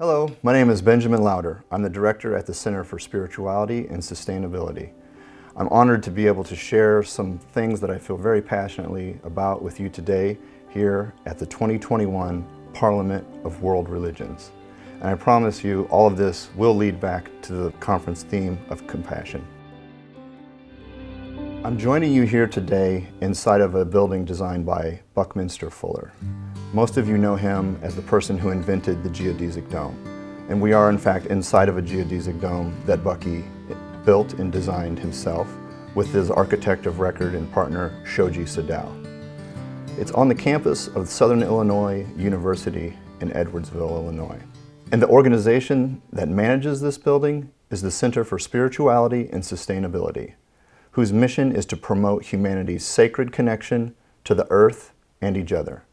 Hello, my name is Benjamin Lowder. I'm the director at the Center for Spirituality and Sustainability. I'm honored to be able to share some things that I feel very passionately about with you today here at the 2021 Parliament of World Religions. And I promise you all of this will lead back to the conference theme of compassion. I'm joining you here today inside of a building designed by Buckminster Fuller. Most of you know him as the person who invented the geodesic dome. And we are in fact inside of a geodesic dome that Bucky built and designed himself with his architect of record and partner Shoji Sadao. It's on the campus of Southern Illinois University in Edwardsville, Illinois. And the organization that manages this building is the Center for Spirituality and Sustainability, whose mission is to promote humanity's sacred connection to the earth and each other.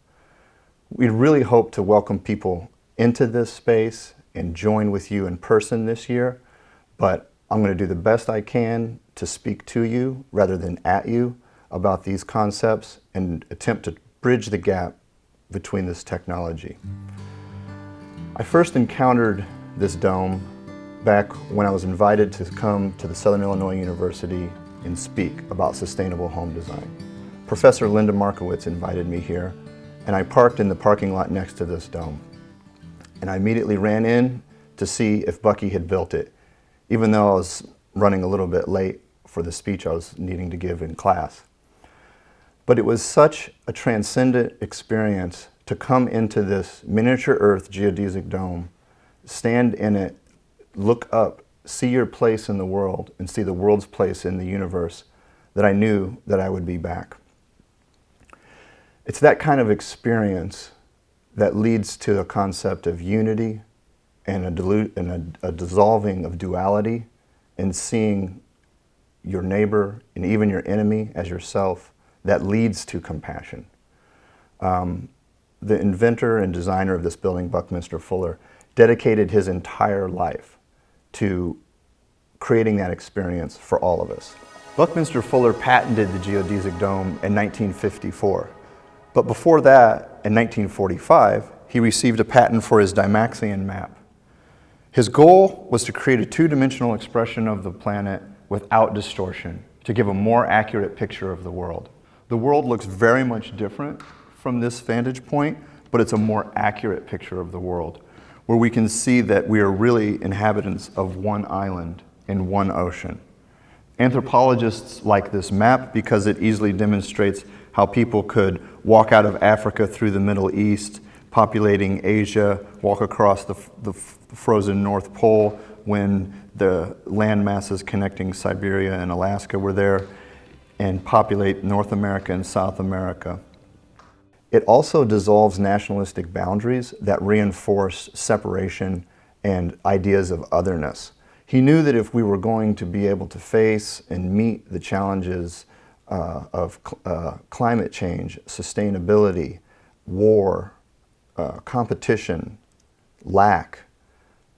We really hope to welcome people into this space and join with you in person this year, but I'm going to do the best I can to speak to you rather than at you about these concepts and attempt to bridge the gap between this technology. I first encountered this dome back when I was invited to come to the Southern Illinois University and speak about sustainable home design. Professor Linda Markowitz invited me here, and I parked in the parking lot next to this dome. And I immediately ran in to see if Bucky had built it, even though I was running a little bit late for the speech I was needing to give in class. But it was such a transcendent experience to come into this miniature Earth geodesic dome, stand in it, look up, see your place in the world, and see the world's place in the universe, that I knew that I would be back. It's that kind of experience that leads to a concept of unity and a dissolving of duality, and seeing your neighbor and even your enemy as yourself, that leads to compassion. The inventor and designer of this building, Buckminster Fuller, dedicated his entire life to creating that experience for all of us. Buckminster Fuller patented the geodesic dome in 1954. But before that, in 1945, he received a patent for his Dymaxion map. His goal was to create a two-dimensional expression of the planet without distortion, to give a more accurate picture of the world. The world looks very much different from this vantage point, but it's a more accurate picture of the world, where we can see that we are really inhabitants of one island in one ocean. Anthropologists like this map because it easily demonstrates how people could walk out of Africa through the Middle East, populating Asia, walk across the frozen North Pole when the land masses connecting Siberia and Alaska were there, and populate North America and South America. It also dissolves nationalistic boundaries that reinforce separation and ideas of otherness. He knew that if we were going to be able to face and meet the challenges of climate change, sustainability, war, competition, lack,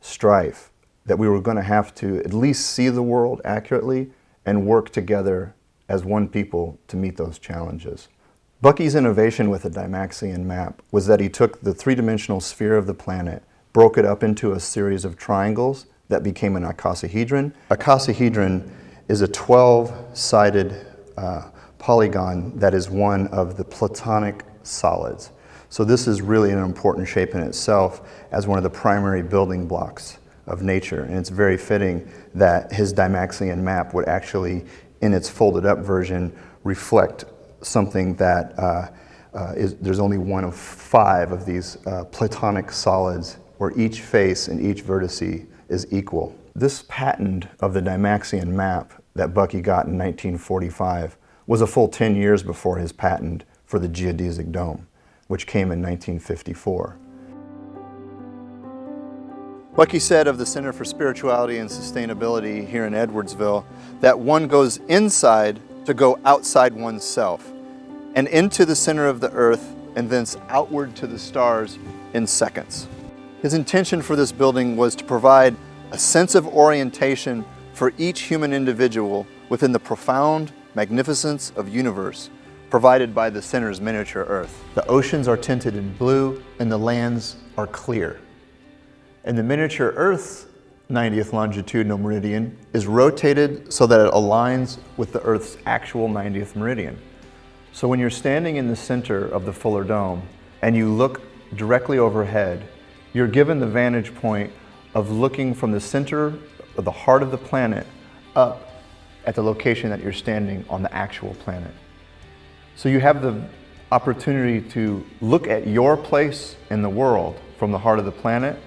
strife, that we were going to have to at least see the world accurately and work together as one people to meet those challenges. Bucky's innovation with the Dymaxion map was that he took the three-dimensional sphere of the planet, broke it up into a series of triangles that became an icosahedron. Icosahedron is a 12-sided polygon that is one of the Platonic solids. So this is really an important shape in itself as one of the primary building blocks of nature. And it's very fitting that his Dymaxion map would actually, in its folded up version, reflect something that there's only one of 5 of these Platonic solids where each face and each vertice is equal. This patent of the Dymaxion map that Bucky got in 1945 was a full 10 years before his patent for the geodesic dome, which came in 1954. Bucky said of the Center for Spirituality and Sustainability here in Edwardsville that one goes inside to go outside oneself and into the center of the earth and thence outward to the stars in seconds. His intention for this building was to provide a sense of orientation for each human individual within the profound magnificence of universe provided by the center's miniature Earth. The oceans are tinted in blue and the lands are clear. And the miniature Earth's 90th longitudinal meridian is rotated so that it aligns with the Earth's actual 90th meridian. So when you're standing in the center of the Fuller Dome and you look directly overhead, you're given the vantage point of looking from the center of the heart of the planet up at the location that you're standing on the actual planet. So you have the opportunity to look at your place in the world from the heart of the planet,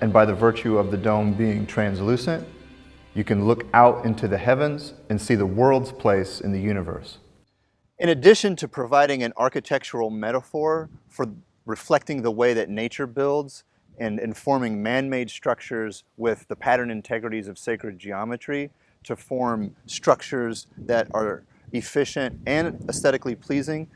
and by the virtue of the dome being translucent, you can look out into the heavens and see the world's place in the universe. In addition to providing an architectural metaphor for reflecting the way that nature builds and informing man-made structures with the pattern integrities of sacred geometry to form structures that are efficient and aesthetically pleasing,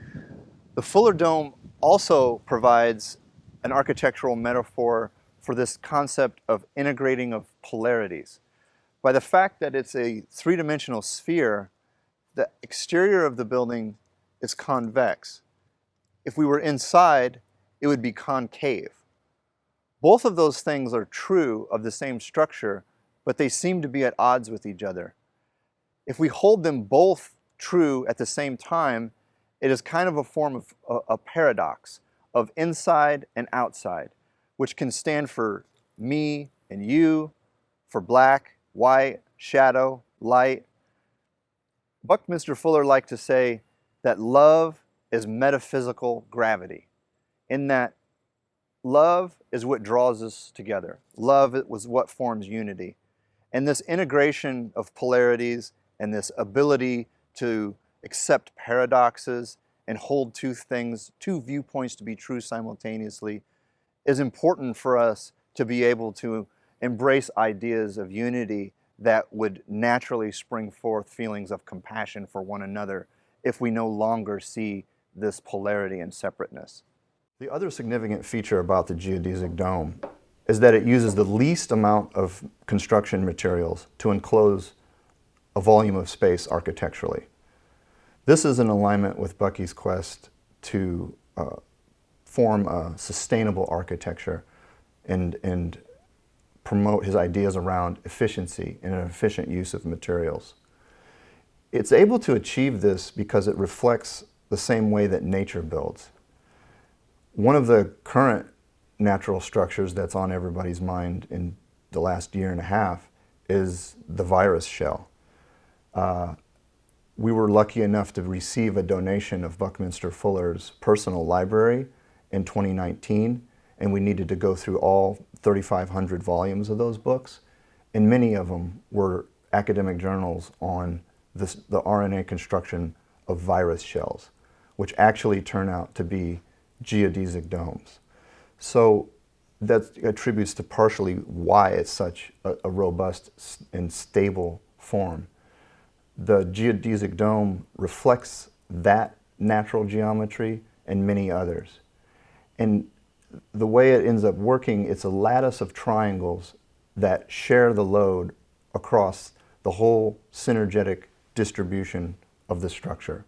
the Fuller Dome also provides an architectural metaphor for this concept of integrating of polarities. By the fact that it's a three-dimensional sphere, the exterior of the building is convex. If we were inside, it would be concave. Both of those things are true of the same structure, but they seem to be at odds with each other. If we hold them both true at the same time, it is kind of a form of a paradox of inside and outside, which can stand for me and you, for black, white, shadow, light. Buckminster Fuller liked to say that love is metaphysical gravity, in that love is what draws us together. Love was what forms unity. And this integration of polarities and this ability to accept paradoxes and hold two viewpoints to be true simultaneously is important for us to be able to embrace ideas of unity that would naturally spring forth feelings of compassion for one another if we no longer see this polarity and separateness. The other significant feature about the geodesic dome is that it uses the least amount of construction materials to enclose a volume of space architecturally. This is in alignment with Bucky's quest to form a sustainable architecture and promote his ideas around efficiency and an efficient use of materials. It's able to achieve this because it reflects the same way that nature builds. One of the current natural structures that's on everybody's mind in the last year and a half is the virus shell. We were lucky enough to receive a donation of Buckminster Fuller's personal library in 2019, and we needed to go through all 3,500 volumes of those books, and many of them were academic journals on the RNA construction of virus shells, which actually turn out to be geodesic domes. So that attributes to partially why it's such a robust and stable form. The geodesic dome reflects that natural geometry and many others. And the way it ends up working, it's a lattice of triangles that share the load across the whole synergetic distribution of the structure,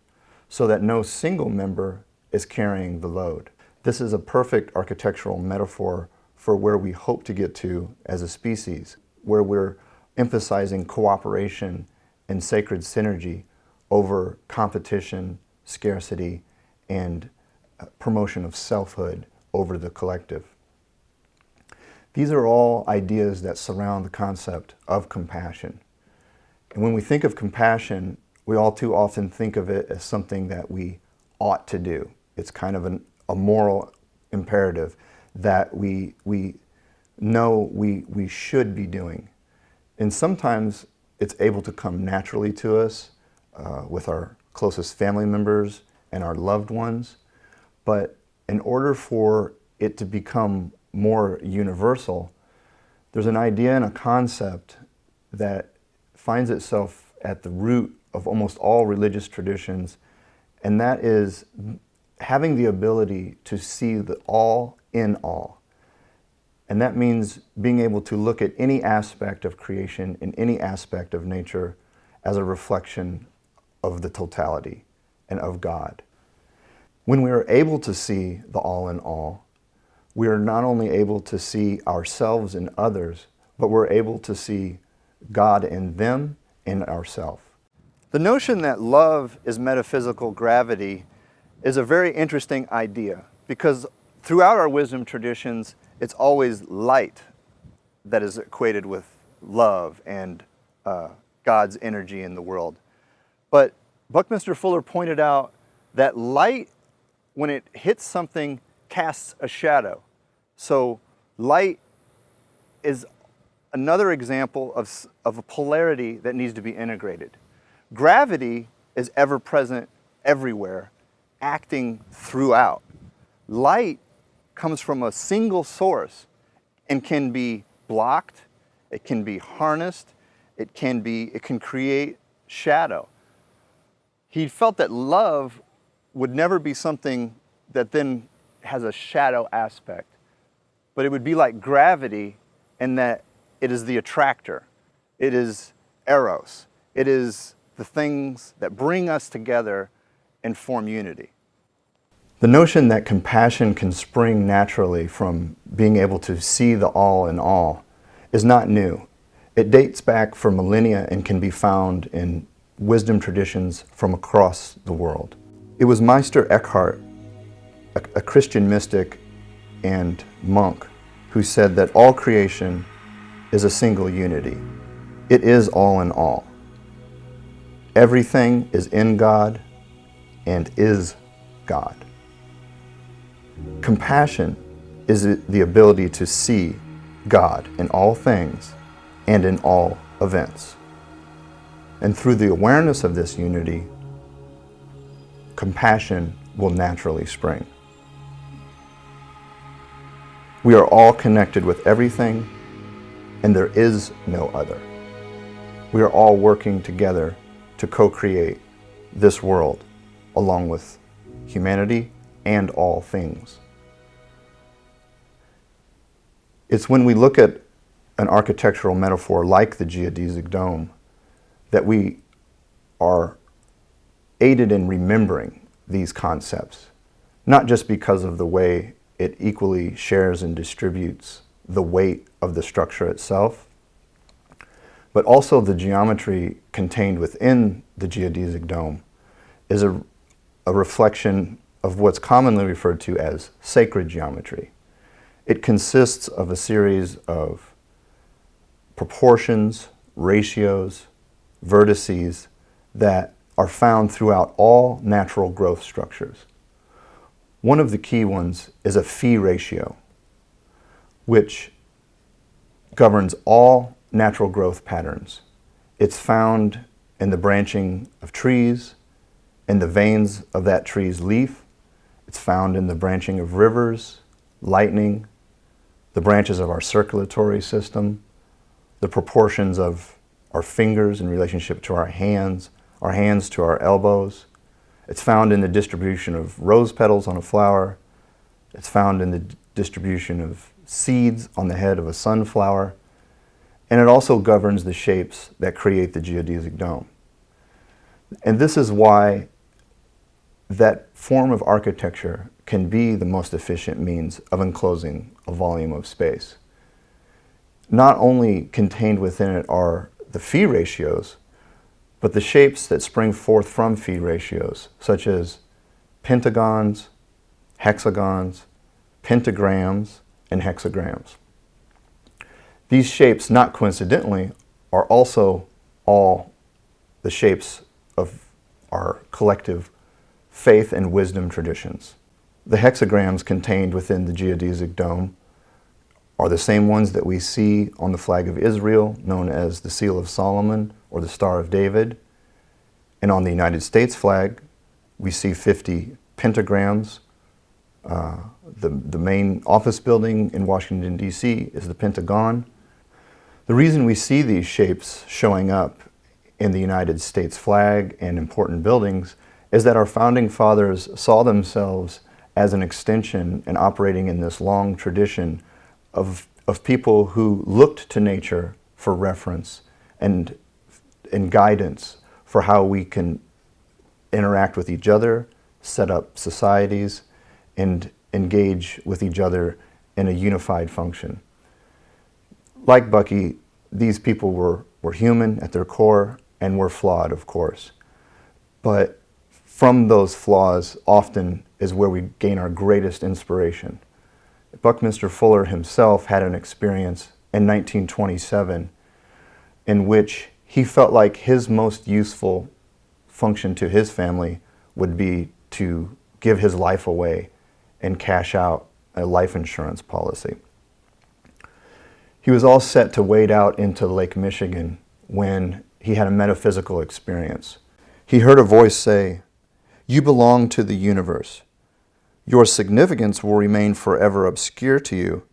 so that no single member is carrying the load. This is a perfect architectural metaphor for where we hope to get to as a species, where we're emphasizing cooperation and sacred synergy over competition, scarcity, and promotion of selfhood over the collective. These are all ideas that surround the concept of compassion. And when we think of compassion, we all too often think of it as something that we ought to do. It's kind of a moral imperative that we know we should be doing. And sometimes it's able to come naturally to us with our closest family members and our loved ones. But in order for it to become more universal, there's an idea and a concept that finds itself at the root of almost all religious traditions, and that is having the ability to see the all in all. And that means being able to look at any aspect of creation and any aspect of nature as a reflection of the totality and of God. When we are able to see the all in all, we are not only able to see ourselves in others, but we're able to see God in them and ourselves. The notion that love is metaphysical gravity is a very interesting idea, because throughout our wisdom traditions, it's always light that is equated with love and God's energy in the world. But Buckminster Fuller pointed out that light, when it hits something, casts a shadow. So light is another example of a polarity that needs to be integrated. Gravity is ever present everywhere, acting throughout. Light comes from a single source and can be blocked, it can be harnessed, it can create shadow. He felt that love would never be something that then has a shadow aspect, but it would be like gravity in that it is the attractor. It is eros. It is the things that bring us together and form unity. The notion that compassion can spring naturally from being able to see the all in all is not new. It dates back for millennia and can be found in wisdom traditions from across the world. It was Meister Eckhart, a Christian mystic and monk, who said that all creation is a single unity. It is all in all. Everything is in God and is God. Compassion is the ability to see God in all things and in all events. And through the awareness of this unity, compassion will naturally spring. We are all connected with everything, and there is no other. We are all working together to co-create this world along with humanity and all things. It's when we look at an architectural metaphor like the geodesic dome that we are aided in remembering these concepts, not just because of the way it equally shares and distributes the weight of the structure itself, but also the geometry contained within the geodesic dome is a reflection of what's commonly referred to as sacred geometry. It consists of a series of proportions, ratios, vertices that are found throughout all natural growth structures. One of the key ones is a phi ratio, which governs all natural growth patterns. It's found in the branching of trees, in the veins of that tree's leaf. It's found in the branching of rivers, lightning, the branches of our circulatory system, the proportions of our fingers in relationship to our hands to our elbows. It's found in the distribution of rose petals on a flower. It's found in the distribution of seeds on the head of a sunflower. And it also governs the shapes that create the geodesic dome. And this is why that form of architecture can be the most efficient means of enclosing a volume of space. Not only contained within it are the phi ratios, but the shapes that spring forth from phi ratios, such as pentagons, hexagons, pentagrams, and hexagrams. These shapes, not coincidentally, are also all the shapes of our collective faith and wisdom traditions. The hexagrams contained within the geodesic dome are the same ones that we see on the flag of Israel, known as the Seal of Solomon or the Star of David. And on the United States flag, we see 50 pentagrams. The main office building in Washington, D.C. is the Pentagon. The reason we see these shapes showing up in the United States flag and important buildings is that our founding fathers saw themselves as an extension and operating in this long tradition of people who looked to nature for reference and guidance for how we can interact with each other, set up societies, and engage with each other in a unified function. Like Bucky, these people were human at their core and were flawed, of course. But from those flaws often is where we gain our greatest inspiration. Buckminster Fuller himself had an experience in 1927 in which he felt like his most useful function to his family would be to give his life away and cash out a life insurance policy. He was all set to wade out into Lake Michigan when he had a metaphysical experience. He heard a voice say, "You belong to the universe. Your significance will remain forever obscure to you,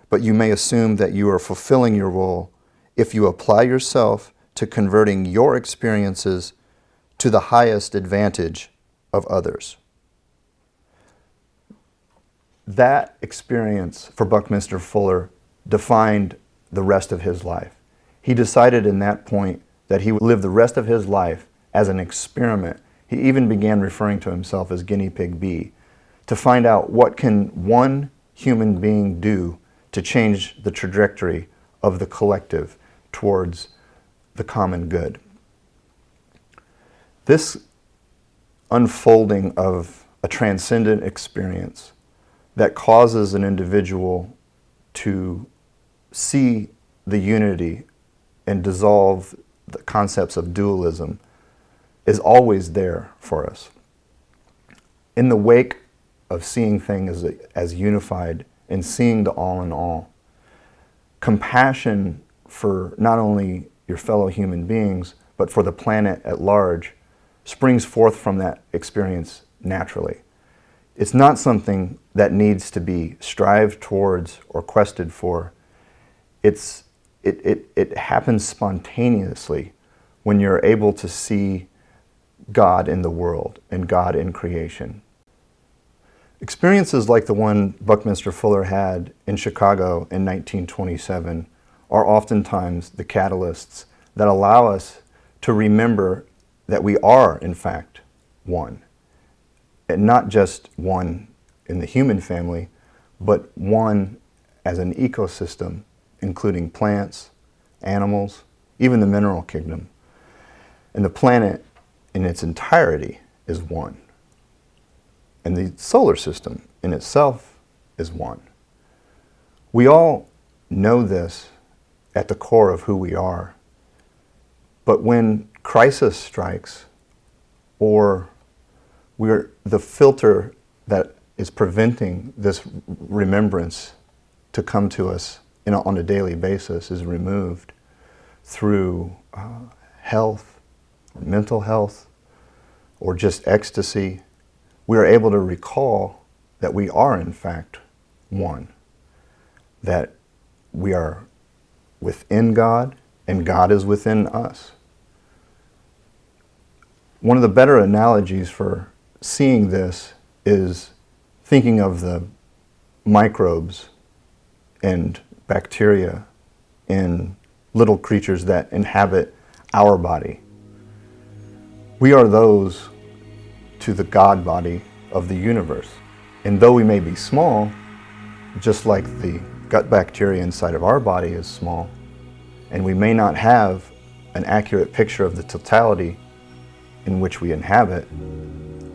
but you may assume that you are fulfilling your role if you apply yourself to converting your experiences to the highest advantage of others." That experience for Buckminster Fuller defined the rest of his life. He decided in that point that he would live the rest of his life as an experiment. He even began referring to himself as guinea pig B, to find out what can one human being do to change the trajectory of the collective towards the common good. This unfolding of a transcendent experience that causes an individual to see the unity and dissolve the concepts of dualism is always there for us. In the wake of seeing things as unified and seeing the all in all, compassion for not only your fellow human beings, but for the planet at large, springs forth from that experience naturally. It's not something that needs to be strived towards or quested for. It happens spontaneously when you're able to see God in the world and God in creation. Experiences like the one Buckminster Fuller had in Chicago in 1927 are oftentimes the catalysts that allow us to remember that we are, in fact, one. And not just one in the human family, but one as an ecosystem, including plants, animals, even the mineral kingdom. And the planet in its entirety is one. And the solar system in itself is one. We all know this at the core of who we are. But when crisis strikes, or the filter that is preventing this remembrance to come to us on a daily basis is removed through health, mental health, or just ecstasy, we are able to recall that we are in fact one, that we are within God and God is within us. One of the better analogies for seeing this is thinking of the microbes and bacteria and little creatures that inhabit our body. We are those to the God body of the universe. And though we may be small, just like the gut bacteria inside of our body is small, and we may not have an accurate picture of the totality in which we inhabit,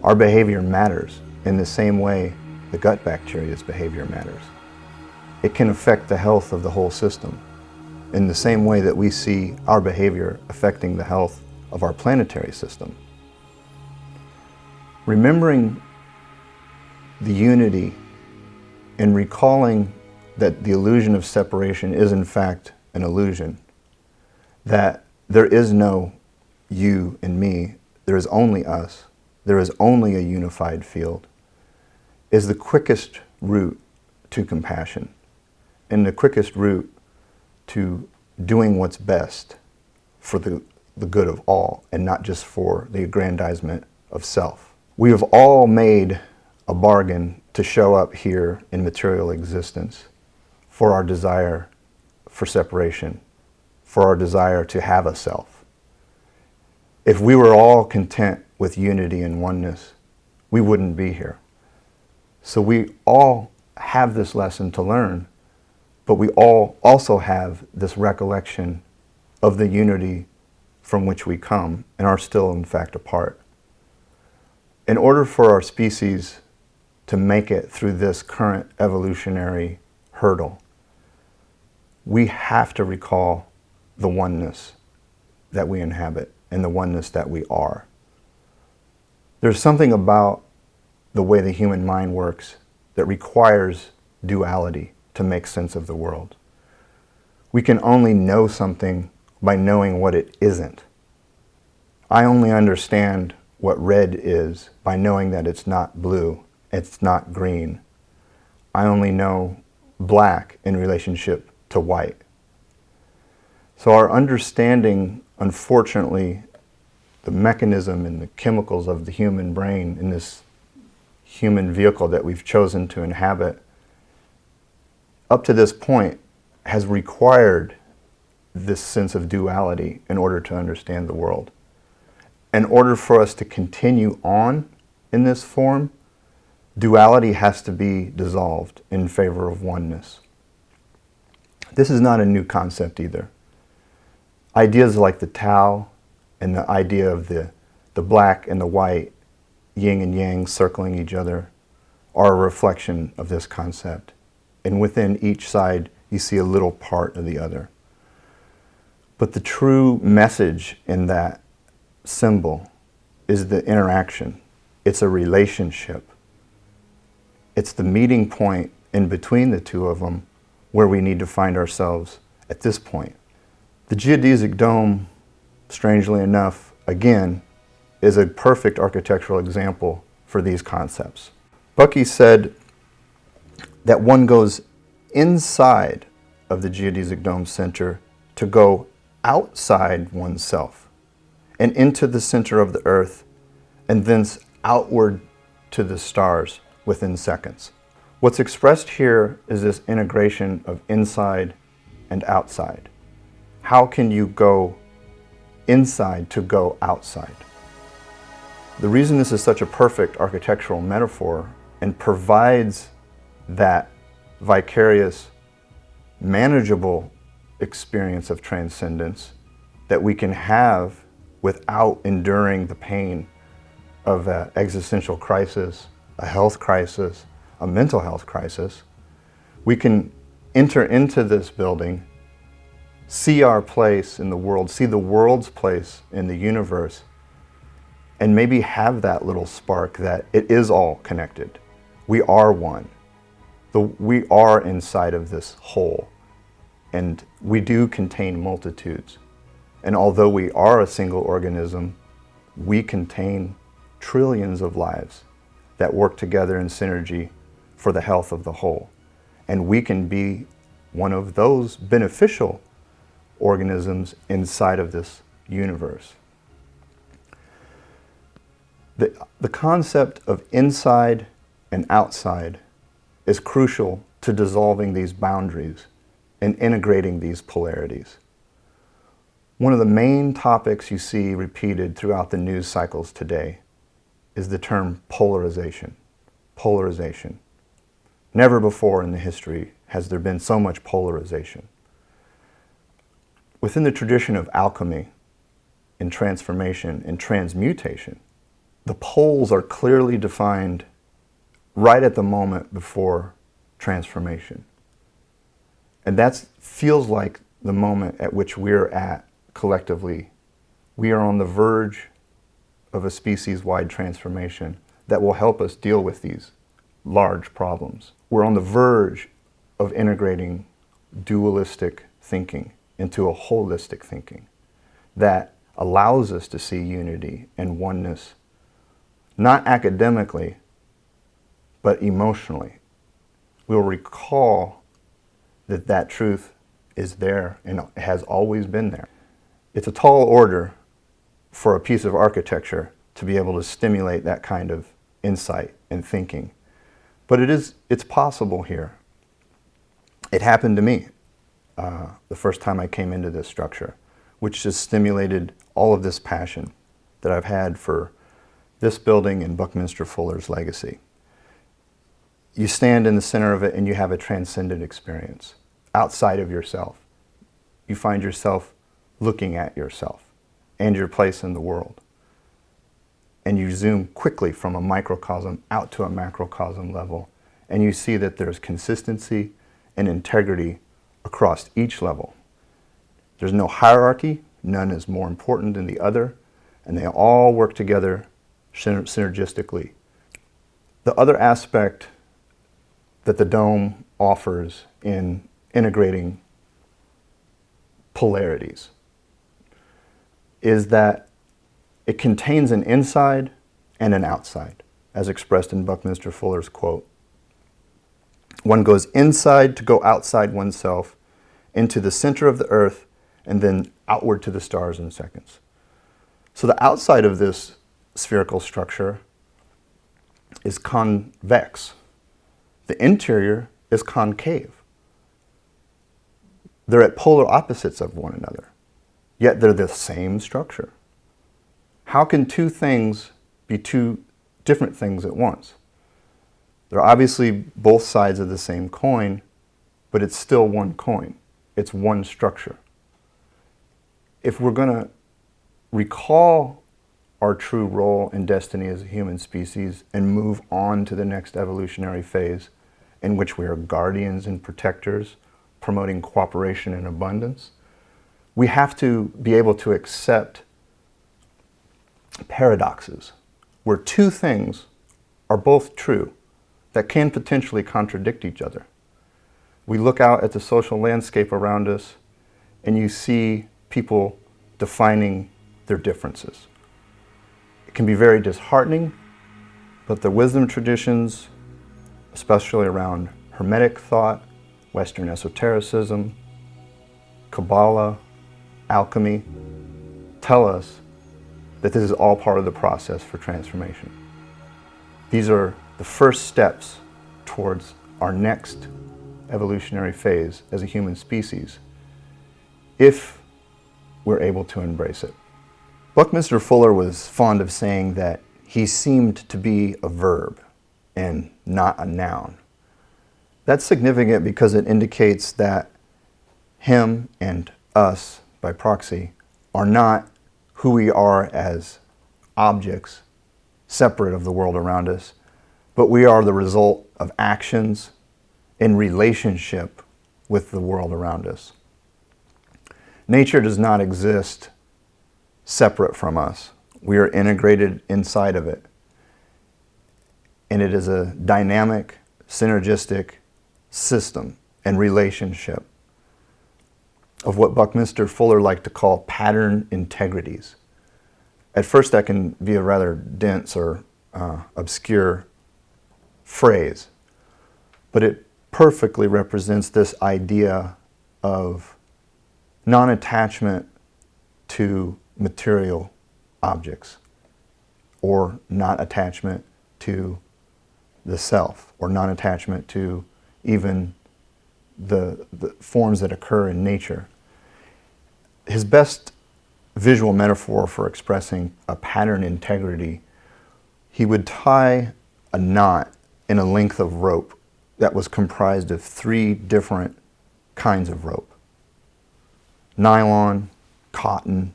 our behavior matters in the same way the gut bacteria's behavior matters. It can affect the health of the whole system in the same way that we see our behavior affecting the health of our planetary system. Remembering the unity and recalling that the illusion of separation is in fact an illusion, that there is no you and me, there is only us, there is only a unified field, is the quickest route to compassion and the quickest route to doing what's best for the good of all and not just for the aggrandizement of self. We have all made a bargain to show up here in material existence for our desire for separation, for our desire to have a self. If we were all content with unity and oneness, we wouldn't be here. So we all have this lesson to learn, but we all also have this recollection of the unity from which we come and are still in fact apart. In order for our species to make it through this current evolutionary hurdle, we have to recall the oneness that we inhabit and the oneness that we are. There's something about the way the human mind works that requires duality to make sense of the world. We can only know something by knowing what it isn't. I only understand what red is by knowing that it's not blue, it's not green. I only know black in relationship to white. So our understanding, unfortunately, the mechanism and the chemicals of the human brain in this human vehicle that we've chosen to inhabit, up to this point, has required this sense of duality in order to understand the world. In order for us to continue on in this form, duality has to be dissolved in favor of oneness. This is not a new concept either. Ideas like the Tao and the idea of the black and the white, yin and yang circling each other, are a reflection of this concept. And within each side, you see a little part of the other. But the true message in that symbol is the interaction. It's a relationship. It's the meeting point in between the two of them where we need to find ourselves at this point. The geodesic dome, strangely enough, again, is a perfect architectural example for these concepts. Bucky said that one goes inside of the geodesic dome center to go outside oneself and into the center of the earth and thence outward to the stars within seconds. What's expressed here is this integration of inside and outside. How can you go inside to go outside? The reason this is such a perfect architectural metaphor and provides that vicarious, manageable experience of transcendence that we can have without enduring the pain of an existential crisis, a health crisis, a mental health crisis. We can enter into this building, see our place in the world, see the world's place in the universe, and maybe have that little spark that it is all connected. We are one. We are inside of this whole, and we do contain multitudes. And although we are a single organism, we contain trillions of lives that work together in synergy for the health of the whole. And we can be one of those beneficial organisms inside of this universe. The concept of inside and outside is crucial to dissolving these boundaries and integrating these polarities. One of the main topics you see repeated throughout the news cycles today is the term polarization. Polarization. Never before in the history has there been so much polarization. Within the tradition of alchemy and transformation and transmutation, the poles are clearly defined right at the moment before transformation. And that feels like the moment at which we're at collectively. We are on the verge of a species-wide transformation that will help us deal with these large problems. We're on the verge of integrating dualistic thinking into a holistic thinking that allows us to see unity and oneness, not academically, but emotionally. We'll recall that that truth is there and has always been there. It's a tall order for a piece of architecture to be able to stimulate that kind of insight and thinking. But it's possible here. It happened to me the first time I came into this structure, which just stimulated all of this passion that I've had for this building and Buckminster Fuller's legacy. you stand in the center of it and you have a transcendent experience outside of yourself. You find yourself looking at yourself and your place in the world. And you zoom quickly from a microcosm out to a macrocosm level, and you see that there's consistency and integrity across each level. There's no hierarchy, none is more important than the other, and they all work together synergistically. The other aspect that the dome offers in integrating polarities is that it contains an inside and an outside, as expressed in Buckminster Fuller's quote. One goes inside to go outside oneself, into the center of the earth, and then outward to the stars in seconds. So the outside of this spherical structure is convex. The interior is concave. They're at polar opposites of one another, yet they're the same structure. How can two things be two different things at once? They're obviously both sides of the same coin, but it's still one coin. It's one structure. If we're going to recall our true role and destiny as a human species and move on to the next evolutionary phase in which we are guardians and protectors, promoting cooperation and abundance, we have to be able to accept paradoxes where two things are both true that can potentially contradict each other. We look out at the social landscape around us and you see people defining their differences. It can be very disheartening, but the wisdom traditions, especially around Hermetic thought, Western esotericism, kabbalah, alchemy, tell us that this is all part of the process for transformation. These are the first steps towards our next evolutionary phase as a human species, if we're able to embrace it. Buckminster Fuller was fond of saying that he seemed to be a verb and not a noun. That's significant because it indicates that him and us, by proxy, are not who we are as objects separate of the world around us, but we are the result of actions in relationship with the world around us. Nature does not exist separate from us. We are integrated inside of it. And it is a dynamic, synergistic system and relationship of what Buckminster Fuller liked to call pattern integrities. At first that can be a rather dense or obscure phrase, but it perfectly represents this idea of non-attachment to material objects, or non-attachment to the self, or non-attachment to even the forms that occur in nature. His best visual metaphor for expressing a pattern integrity, he would tie a knot in a length of rope that was comprised of 3 different kinds of rope: nylon, cotton,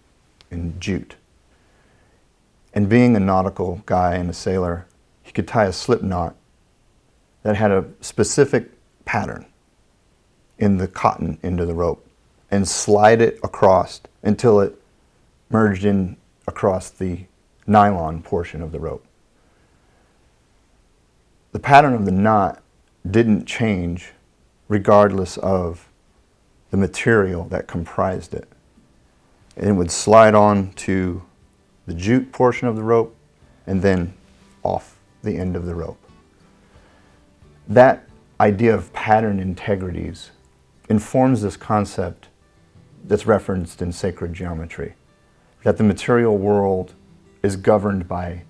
and jute. And being a nautical guy and a sailor, he could tie a slip knot that had a specific pattern in the cotton end of the rope and slide it across until it merged in across the nylon portion of the rope. The pattern of the knot didn't change regardless of the material that comprised it. And it would slide on to the jute portion of the rope and then off the end of the rope. That idea of pattern integrities informs this concept that's referenced in sacred geometry, that the material world is governed by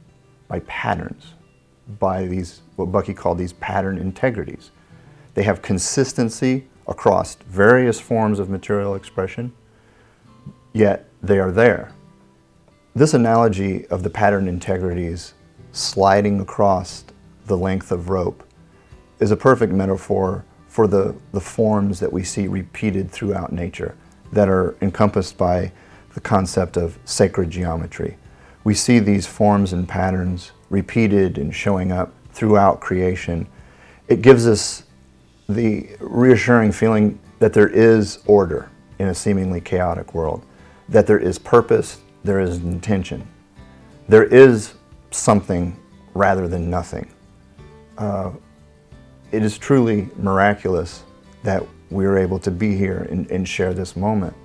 patterns, by these, what Bucky called these pattern integrities. They have consistency across various forms of material expression, yet they are there. This analogy of the pattern integrities sliding across the length of rope is a perfect metaphor for the forms that we see repeated throughout nature that are encompassed by the concept of sacred geometry. We see these forms and patterns repeated and showing up throughout creation. It gives us the reassuring feeling that there is order in a seemingly chaotic world, that there is purpose, there is intention. There is something rather than nothing. It is truly miraculous that we are able to be here and share this moment.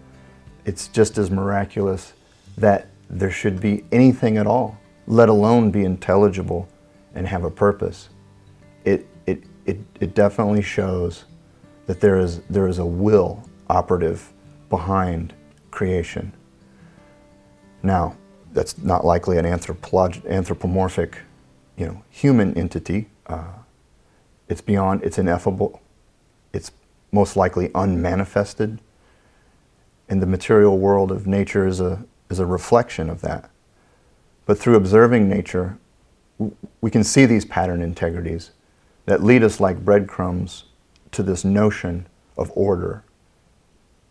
It's just as miraculous that there should be anything at all, let alone be intelligible and have a purpose. It definitely shows that there is a will operative behind creation. Now, that's not likely an anthropomorphic, human entity. It's ineffable. It's most likely unmanifested. And the material world of nature is a reflection of that. But through observing nature, we can see these pattern integrities that lead us like breadcrumbs to this notion of order.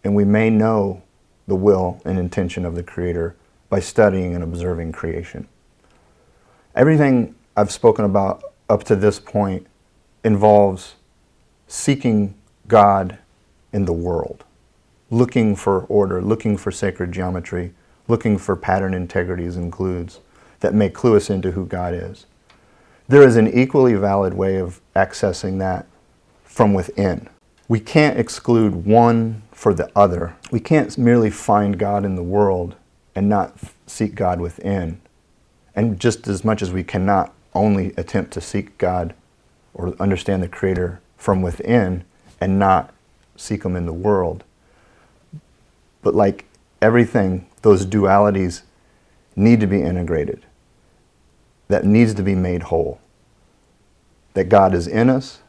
And we may know the will and intention of the Creator by studying and observing creation. Everything I've spoken about up to this point involves seeking God in the world, looking for order, looking for sacred geometry, looking for pattern integrities and clues that may clue us into who God is. There is an equally valid way of accessing that from within. We can't exclude one for the other. We can't merely find God in the world and not seek God within. And just as much as we cannot only attempt to seek God or understand the Creator from within and not seek Him in the world. But like everything, those dualities need to be integrated. That needs to be made whole. That God is in us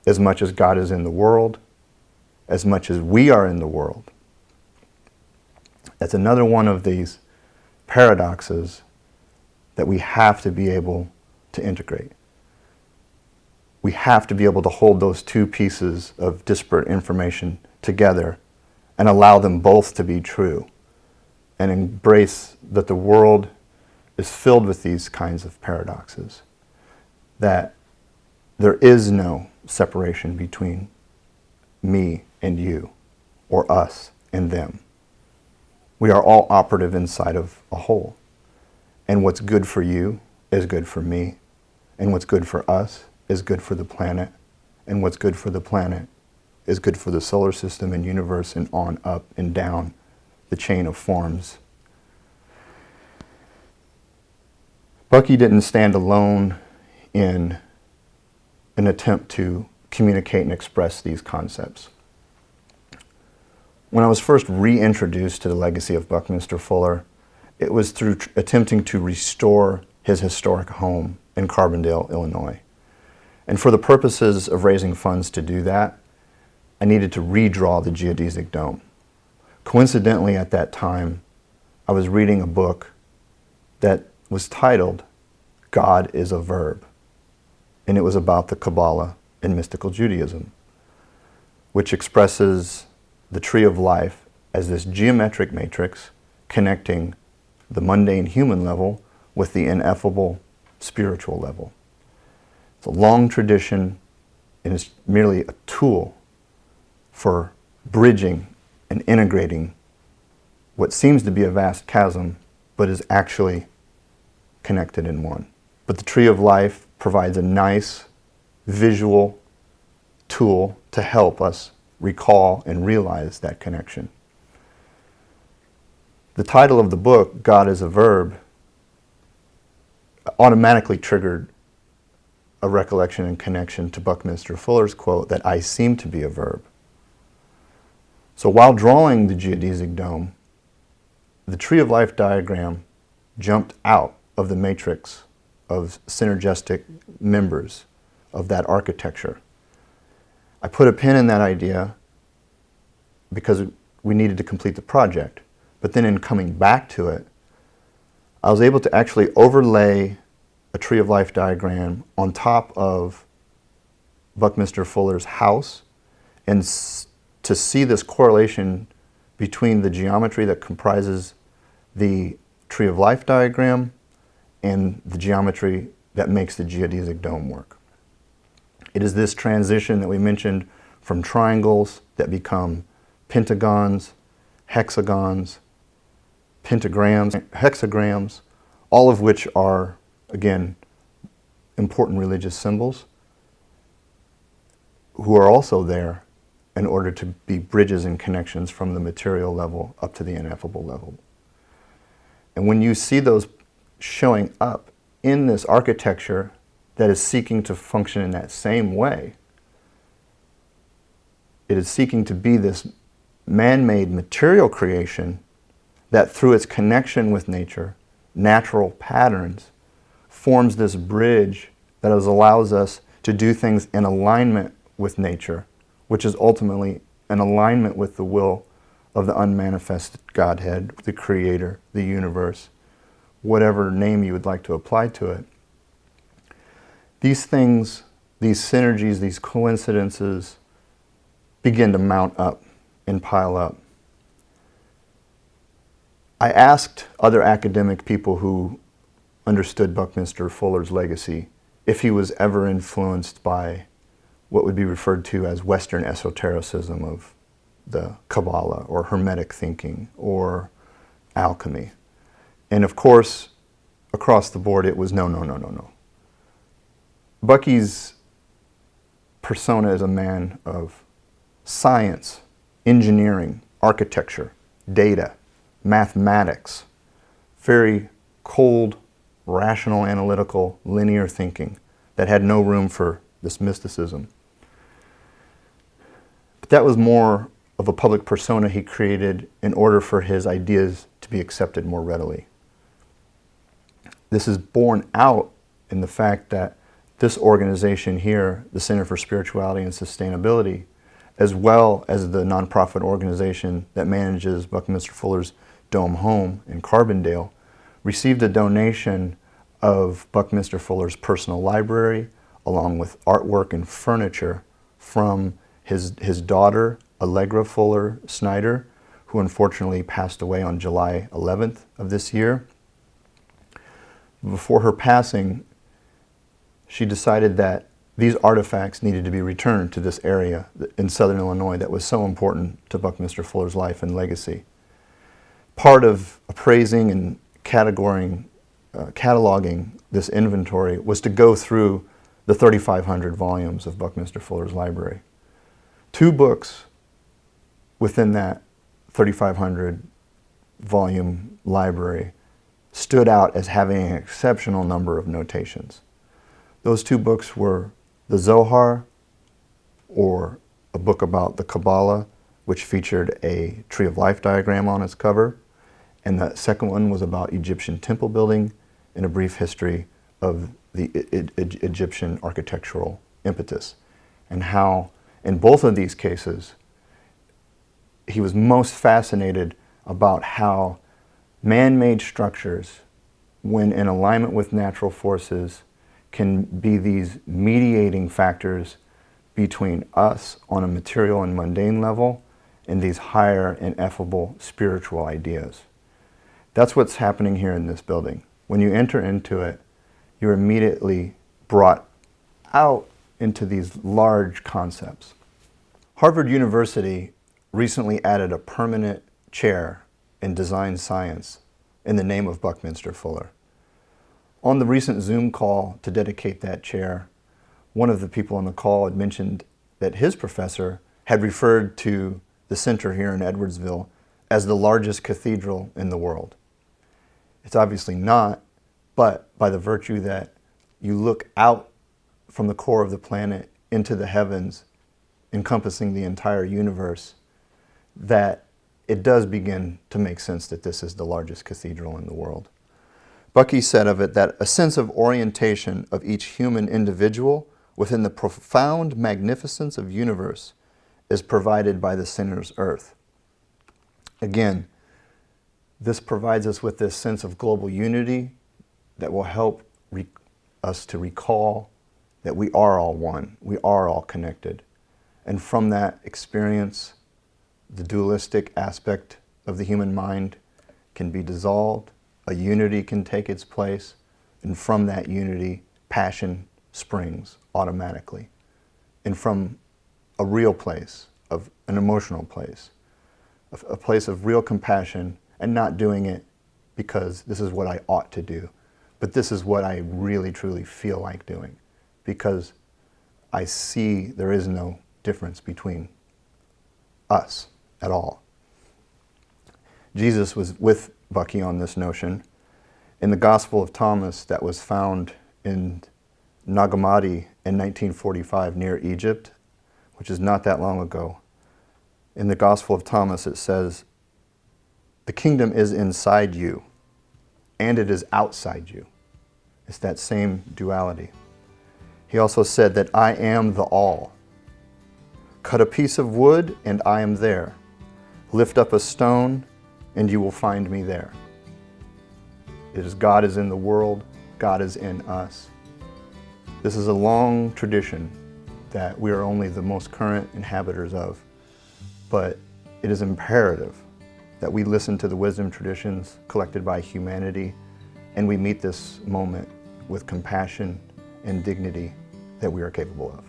as much as God is in the world, as much as we are in the world. That's another one of these paradoxes that we have to be able to integrate. We have to be able to hold those two pieces of disparate information together and allow them both to be true and embrace that the world is filled with these kinds of paradoxes, that there is no separation between me and you, or us and them. We are all operative inside of a whole. And what's good for you is good for me. And what's good for us is good for the planet. And what's good for the planet is good for the solar system and universe, and on, up, and down the chain of forms. Bucky didn't stand alone in an attempt to communicate and express these concepts. When I was first reintroduced to the legacy of Buckminster Fuller, it was through attempting to restore his historic home in Carbondale, Illinois. And for the purposes of raising funds to do that, I needed to redraw the geodesic dome. Coincidentally, at that time, I was reading a book that was titled God is a Verb, and it was about the Kabbalah and mystical Judaism, which expresses the tree of life as this geometric matrix connecting the mundane human level with the ineffable spiritual level. It's a long tradition, and it's merely a tool for bridging and integrating what seems to be a vast chasm, but is actually connected in one. But the tree of life provides a nice visual tool to help us recall and realize that connection. The title of the book, God is a Verb, automatically triggered a recollection and connection to Buckminster Fuller's quote that I seem to be a verb. So while drawing the geodesic dome, the tree of life diagram jumped out of the matrix of synergistic members of that architecture. I put a pin in that idea because we needed to complete the project. But then in coming back to it, I was able to actually overlay a tree of life diagram on top of Buckminster Fuller's house and to see this correlation between the geometry that comprises the Tree of Life diagram and the geometry that makes the geodesic dome work. It is this transition that we mentioned from triangles that become pentagons, hexagons, pentagrams, hexagrams, all of which are, again, important religious symbols, who are also there in order to be bridges and connections from the material level up to the ineffable level. And when you see those showing up in this architecture that is seeking to function in that same way, it is seeking to be this man-made material creation that through its connection with nature, natural patterns, forms this bridge that allows us to do things in alignment with nature, which is ultimately an alignment with the will of the unmanifested Godhead, the Creator, the universe, whatever name you would like to apply to it. These things, these synergies, these coincidences begin to mount up and pile up. I asked other academic people who understood Buckminster Fuller's legacy if he was ever influenced by what would be referred to as Western esotericism of the Kabbalah or Hermetic thinking or alchemy. And of course, across the board, it was no, no, no, no, no. Bucky's persona is a man of science, engineering, architecture, data, mathematics, very cold, rational, analytical, linear thinking that had no room for this mysticism. But that was more of a public persona he created in order for his ideas to be accepted more readily. This is borne out in the fact that this organization here, the Center for Spirituality and Sustainability, as well as the nonprofit organization that manages Buckminster Fuller's Dome Home in Carbondale, received a donation of Buckminster Fuller's personal library, along with artwork and furniture from his daughter, Allegra Fuller Snyder, who unfortunately passed away on July 11th of this year. Before her passing, she decided that these artifacts needed to be returned to this area in southern Illinois that was so important to Buckminster Fuller's life and legacy. Part of appraising and cataloging this inventory was to go through the 3,500 volumes of Buckminster Fuller's library. 2 books within that 3,500 volume library stood out as having an exceptional number of notations. Those 2 books were the Zohar, or a book about the Kabbalah, which featured a Tree of Life diagram on its cover, and the second one was about Egyptian temple building and a brief history of the Egyptian architectural impetus, and how in both of these cases he was most fascinated about how man-made structures, when in alignment with natural forces, can be these mediating factors between us on a material and mundane level and these higher ineffable spiritual ideas. That's what's happening here in this building. When you enter into it, you're immediately brought out into these large concepts. Harvard University recently added a permanent chair in design science in the name of Buckminster Fuller. On the recent Zoom call to dedicate that chair, one of the people on the call had mentioned that his professor had referred to the center here in Edwardsville as the largest cathedral in the world. It's obviously not, but by the virtue that you look out from the core of the planet into the heavens, encompassing the entire universe, that it does begin to make sense that this is the largest cathedral in the world. Bucky said of it that a sense of orientation of each human individual within the profound magnificence of universe is provided by the center's earth. Again, this provides us with this sense of global unity that will help us to recall that we are all one, we are all connected. And from that experience, the dualistic aspect of the human mind can be dissolved, a unity can take its place, and from that unity, passion springs automatically. And from a real place, of an emotional place, a place of real compassion, and not doing it because this is what I ought to do, but this is what I really truly feel like doing, because I see there is no difference between us at all. Jesus was with Bucky on this notion. In the Gospel of Thomas that was found in Nag Hammadi in 1945 near Egypt, which is not that long ago, in the Gospel of Thomas it says, "The kingdom is inside you, and it is outside you." It's that same duality. He also said that I am the all. Cut a piece of wood, and I am there. Lift up a stone, and you will find me there. It is God is in the world, God is in us. This is a long tradition that we are only the most current inhabitants of, but it is imperative that we listen to the wisdom traditions collected by humanity, and we meet this moment with compassion and dignity that we are capable of.